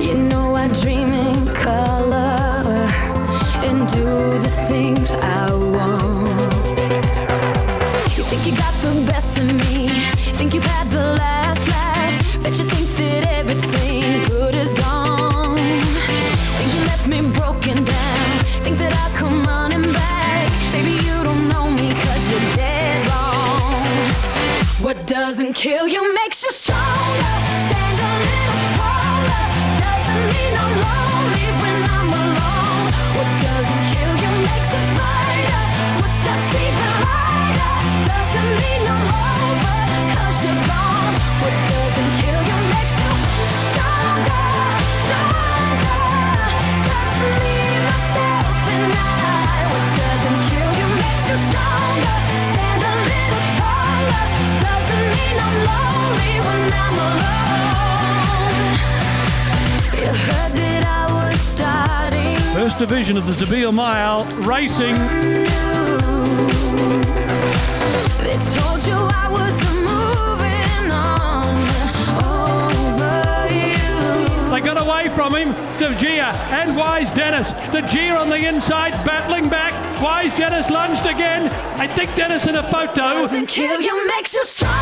You know I dream in color and do the things I want. You think you got the best of me, think you've had the last laugh, bet you think that everything good is gone. Think you left me broken down, think that I'll come running back. Baby, you don't know me 'cause you're dead wrong. What doesn't kill you makes you stronger. Stand a little taller. Doesn't mean I'm lonely when I'm alone. What doesn't kill you makes it brighter. What steps even lighter. Doesn't mean I'm over 'cause you're gone. What doesn't kill you makes you stronger, stronger. Just me, myself, and I. What doesn't kill you makes you stronger. Stand a little taller. Doesn't mean I'm lonely when I'm alone. You heard that I was starting. First division of the Zabeel Mile racing. They told you I was moving on over you. They got away from him. De Gea and Wise Dennis. De Gea on the inside, battling back. Wise Dennis lunged again. I think Dennis in a photo. Doesn't kill you makes you stronger.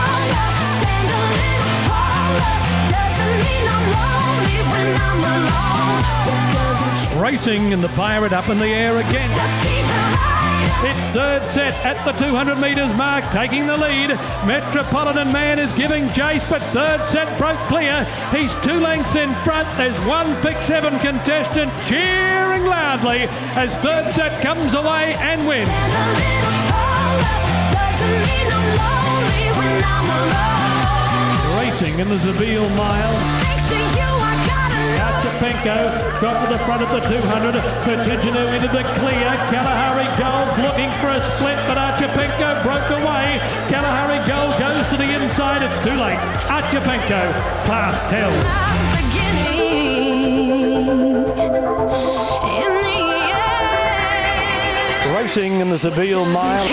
Stand a little taller. Doesn't mean I'm lonely when I'm alone. What doesn't kill Racing and the Pirate up in the air again. steps even lighter. It's third set at the 200 metres mark, taking the lead. Metropolitan Man is giving chase, but third set broke clear. He's 2 lengths in front. There's one pick 7 contestant cheering loudly as third set comes away and wins. Stand a little taller. Doesn't mean I'm lonely when I'm alone. Racing in the Zabeel Mile. Thanks to you, I got Archipenko got to the front of the 200. Vertigino into the clear. Kalahari Gold looking for a split, but Archipenko broke away. Kalahari Gold goes to the inside. It's too late. Archipenko, class tells. Racing in the Zabeel Mile.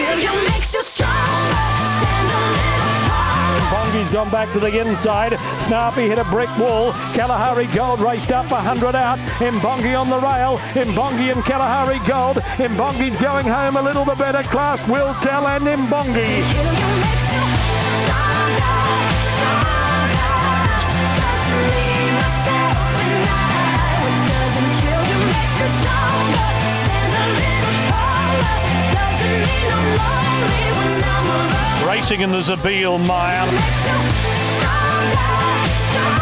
Bongi's gone back to the inside. Snarpy hit a brick wall. Kalahari Gold raced up 100 out. Mbongi on the rail. Mbongi and Kalahari Gold. Mbongi's going home a little bit better. Class will tell, and Mbongi. Racing in the Zabeel Mile.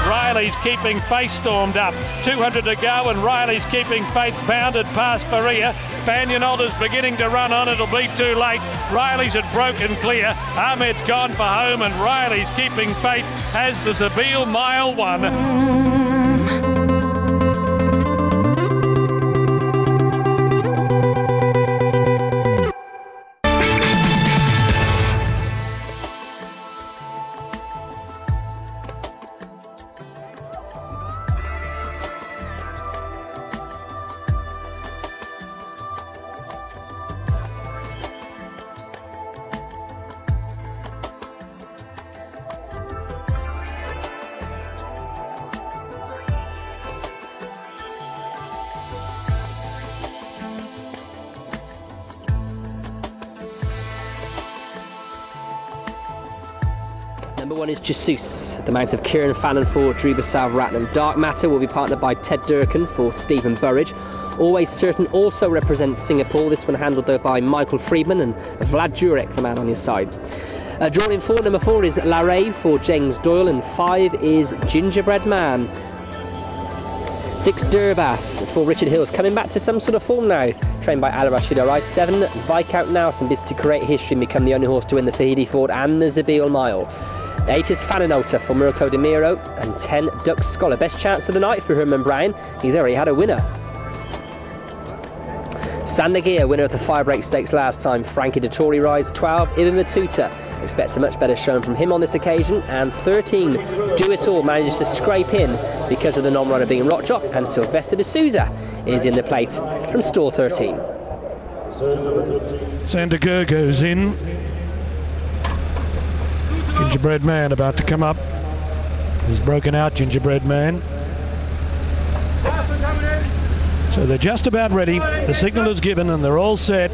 Riley's keeping Faith stormed up. 200 to go and Riley's keeping Faith bounded past Faria. Banyonolda's beginning to run on. It'll be too late. Riley's had broken clear. Ahmed's gone for home and Riley's keeping Faith as the Zabeel Mile won. Number 1 is Jesus, the mount of Kieran Fannin for Drew Basal Ratnam. Dark Matter will be partnered by Ted Durkin for Stephen Burridge. Always Certain also represents Singapore, this one handled though by Michael Friedman and Vlad Jurek, the man on his side. Drawn in 4, number 4 is Larray for James Doyle, and 5 is Gingerbread Man. 6, Derbaas for Richard Hills, coming back to some sort of form now, trained by Al Rashid Arai. 7, Viscount Nelson, busy to create history and become the only horse to win the Fahidi Ford and the Zabeel Mile. 8 is Faninota for Mirko De Miro, and 10, Dux Scholar. Best chance of the night for Herman Brown. He's already had a winner. Sandagia, winner of the Firebreak Stakes last time. Frankie Dettori rides. 12, Ibn Matuta. Expect a much better showing from him on this occasion. And 13, Do It All, manages to scrape in because of the non-runner being Rockjock. And Sylvester de Souza is in the plate from stall 13. Sandager goes in. Gingerbread Man about to come up. He's broken out, Gingerbread Man. So they're just about ready. The signal is given and they're all set.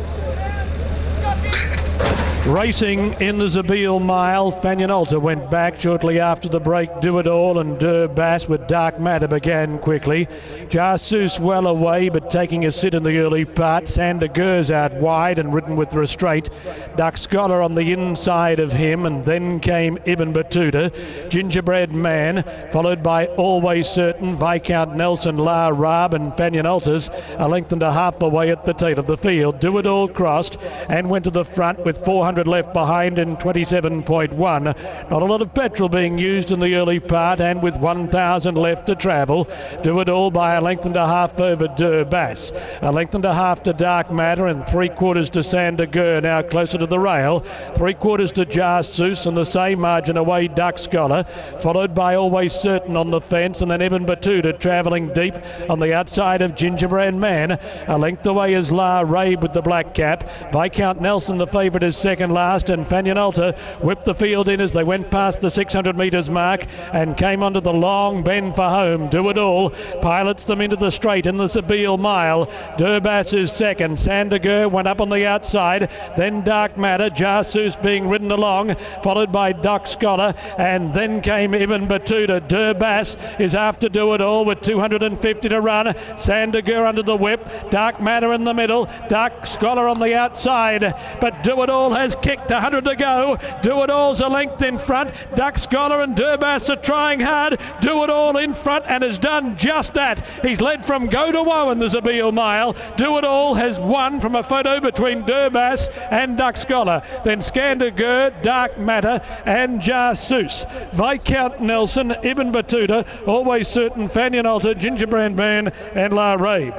Racing in the Zabeel mile, Fanyanolta went back shortly after the break. Do It All and Derbaas with Dark Matter began quickly. Jasus well away but taking a sit in the early part. Sander Gers out wide and ridden with restraint. Dux Scholar on the inside of him, and then came Ibn Battuta. Gingerbread Man, followed by Always Certain, Viscount Nelson, La Rab and Fanyanolta's a length and a half away at the tail of the field. Do It All crossed and went to the front with 400 left behind in 27.1. Not a lot of petrol being used in the early part, and with 1,000 left to travel. Do It All by a length and a half over Derbaas. A length and a half to Dark Matter and 3/4 to Sander Ger, now closer to the rail. 3/4 to Jasus and the same margin away Dux Scholar, followed by Always Certain on the fence, and then Ibn Battuta travelling deep on the outside of Gingerbread Man. A length away is La Rabe with the black cap. Viscount Nelson, the favourite, is second last, and Fanyanolta whipped the field in as they went past the 600 metres mark and came onto the long bend for home. Do It All pilots them into the straight in the Zabeel mile. Derbaas is second. Sander Ger went up on the outside, then Dark Matter, Jasus being ridden along, followed by Dux Scholar, and then came Ibn Battuta. Derbaas is after Do It All with 250 to run. Sander Ger under the whip, Dark Matter in the middle, Dux Scholar on the outside, but Do It All has kicked. 100 to go. Do It All's a length in front. Dux Scholar and Derbaas are trying hard. Do It All in front and has done just that. He's led from go to woe in the Zabeel mile. Do It All has won from a photo between Derbaas and Dux Scholar. Then Sander Ger, Dark Matter and Jasus. Viscount Nelson, Ibn Battuta, Always Certain, Fanyanolta, Gingerbread Man and La Rabe.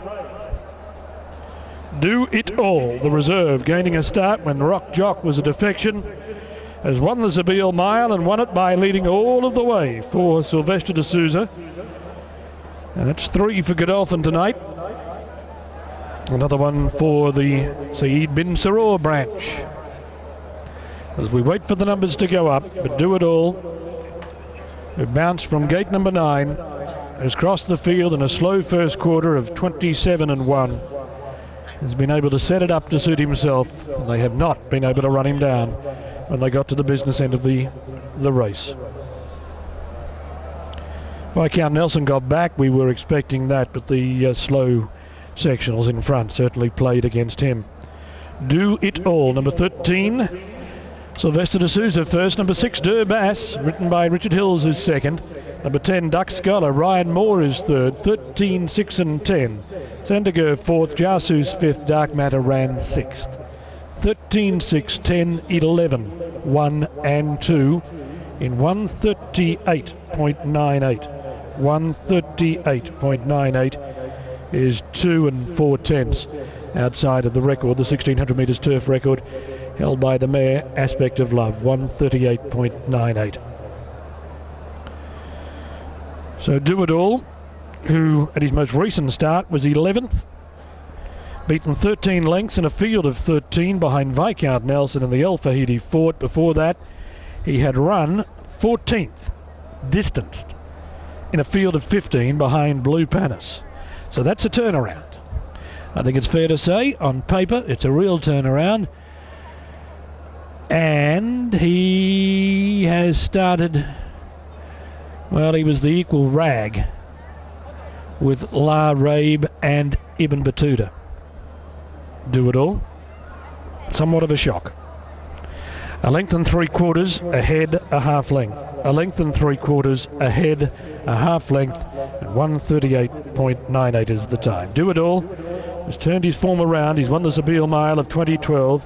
Do It All, the reserve, gaining a start when Rock Jock was a defection, has won the Zabeel mile and won it by leading all of the way for Sylvester de Souza. And that's 3 for Godolphin tonight. Another one for the Saeed bin Saror branch. As we wait for the numbers to go up, but Do It All, who bounced from gate number 9, has crossed the field in a slow first quarter of 27-1. Has been able to set it up to suit himself, and they have not been able to run him down when they got to the business end of the race. Viscount Nelson got back. We were expecting that, but the slow sectionals in front certainly played against him. Do It All, number 13. Sylvester de Souza first. Number 6, Derbaas, written by Richard Hills, is second. Number 10, Dux Scholar. Ryan Moore is third. 13, 6 and 10. Sander Ger fourth. Jasus fifth. Dark Matter ran sixth. 13, 6, 10, 11, 1 and 2 in 138.98. 138.98 is 2 4/10 outside of the record, the 1600 metres turf record held by the mare Aspect of Love, 138.98. So Do It All, who at his most recent start was 11th, beaten 13 lengths in a field of 13 behind Viscount Nelson and the El Fahid he fought. Before that, he had run 14th, distanced, in a field of 15 behind Blue Panis. So that's a turnaround. I think it's fair to say, on paper, it's a real turnaround. And he has started, well, he was the equal rag with La Rabe and Ibn Battuta. Do It All, somewhat of a shock. A length and 3/4 ahead, a half length. A length and 3/4 ahead, a half length, and 138.98 is the time. Do It All has turned his form around. He's won the Zabeel Mile of 2012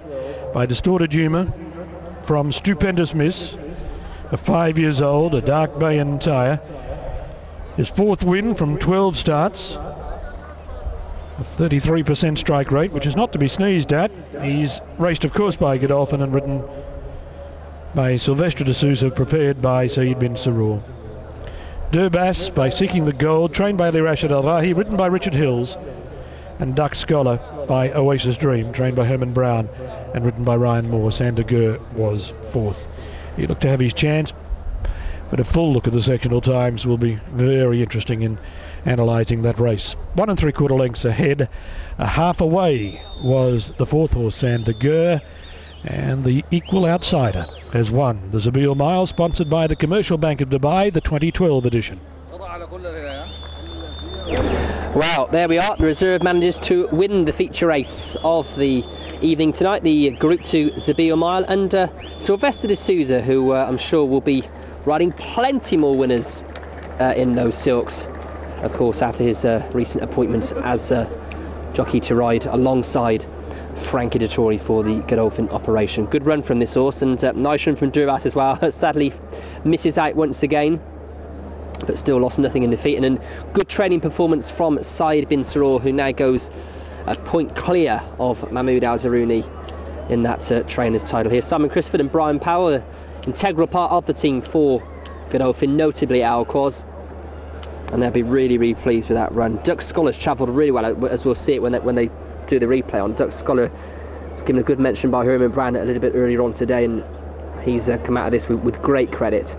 by Distorted Humour from Stupendous Miss, a 5 years old, a dark bay and tyre. His fourth win from 12 starts, a 33% strike rate, which is not to be sneezed at. He's raced, of course, by Godolphin and ridden by Sylvester de Souza, prepared by Saeed bin Saror. Derbaas by Seeking the Gold, trained by Ali Rashid Al Rahi, ridden by Richard Hills, and Dux Scholar by Oasis Dream, trained by Herman Brown and ridden by Ryan Moore. Sander Ger was fourth. He looked to have his chance, but a full look at the sectional times will be very interesting in analysing that race. 1 3/4 lengths ahead. Half away was the 4th horse, Sander Gurr, and the equal outsider has won the Zabeel Mile, sponsored by the Commercial Bank of Dubai, the 2012 edition. Well, there we are. The reserve manages to win the feature race of the evening tonight, the Group 2 Zabeel Mile, and Sylvester de Souza, who I'm sure will be riding plenty more winners in those silks, of course, after his recent appointment as jockey to ride alongside Frankie Dettori for the Godolphin operation. Good run from this horse, and nice run from Derbaas as well. Sadly misses out once again, but still lost nothing in defeat. And then good training performance from Saeed bin Saror, who now goes a point clear of Mahmoud Al Zarouni in that trainer's title here. Simon Crisford and Brian Powell, an integral part of the team for Godolphin, notably Al Quoz, and they'll be really, really pleased with that run. Dux Scholar's travelled really well, as we'll see it when they do the replay on. Dux Scholar was given a good mention by Herman Brand a little bit earlier on today, and he's come out of this with great credit.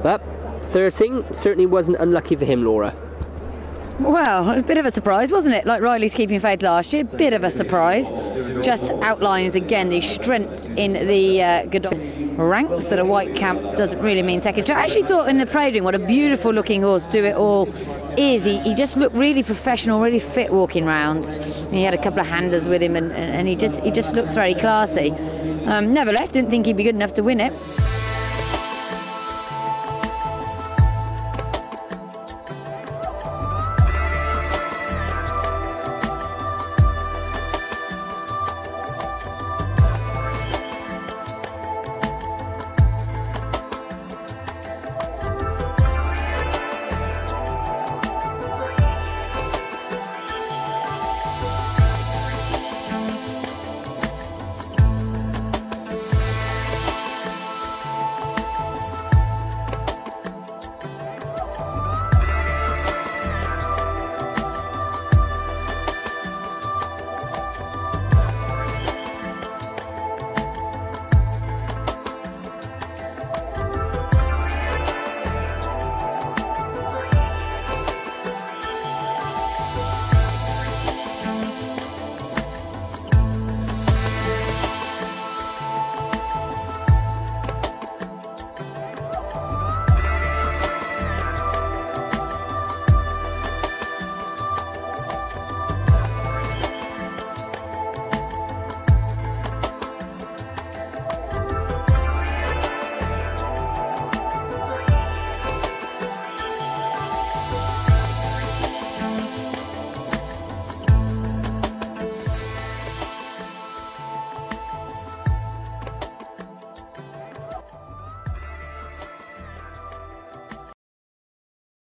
But 13 certainly wasn't unlucky for him, Laura. Well, a bit of a surprise, wasn't it? Like Riley's Keeping Faith last year, bit of a surprise. Just outlines again the strength in the Godolphin ranks, that a white camp doesn't really mean second. I actually thought in the Prading, what a beautiful looking horse Do It All is. He just looked really professional, really fit walking round. And he had a couple of handers with him, and he just looks very classy. Nevertheless, didn't think he'd be good enough to win it.